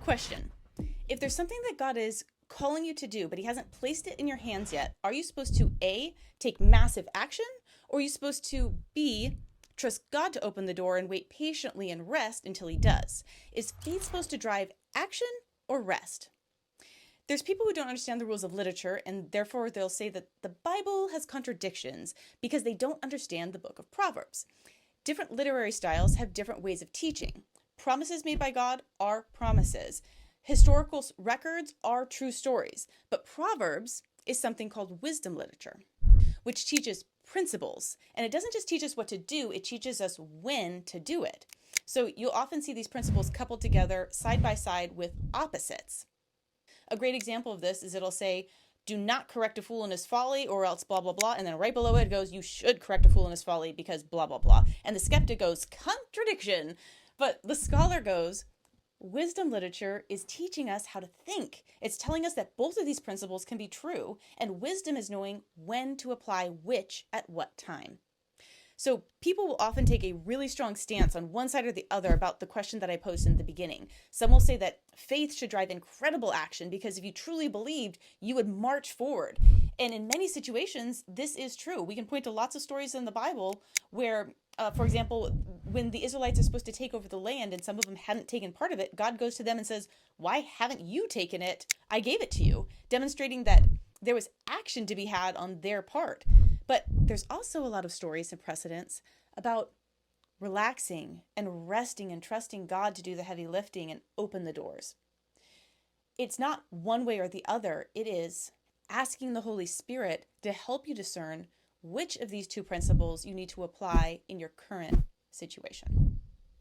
Question. If there's something that God is calling you to do, but he hasn't placed it in your hands yet, are you supposed to A, take massive action, or are you supposed to B, trust God to open the door and wait patiently and rest until he does? Is faith supposed to drive action or rest? There's people who don't understand the rules of literature, and therefore they'll say that the Bible has contradictions because they don't understand the book of Proverbs. Different literary styles have different ways of teaching. Promises made by God are promises. Historical records are true stories. But Proverbs is something called wisdom literature, which teaches principles. And it doesn't just teach us what to do, it teaches us when to do it. So you'll often see these principles coupled together side by side with opposites. A great example of this is it'll say, do not correct a fool in his folly or else blah, blah, blah. And then right below it goes, you should correct a fool in his folly because blah, blah, blah. And the skeptic goes, contradiction. But the scholar goes, wisdom literature is teaching us how to think. It's telling us that both of these principles can be true, and wisdom is knowing when to apply which at what time. So people will often take a really strong stance on one side or the other about the question that I posed in the beginning. Some will say that faith should drive incredible action because if you truly believed, you would march forward. And in many situations, this is true. We can point to lots of stories in the Bible where, for example, when the Israelites are supposed to take over the land and some of them hadn't taken part of it, God goes to them and says, why haven't you taken it? I gave it to you, demonstrating that there was action to be had on their part. But there's also a lot of stories and precedents about relaxing and resting and trusting God to do the heavy lifting and open the doors. It's not one way or the other. It is asking the Holy Spirit to help you discern which of these two principles you need to apply in your current situation.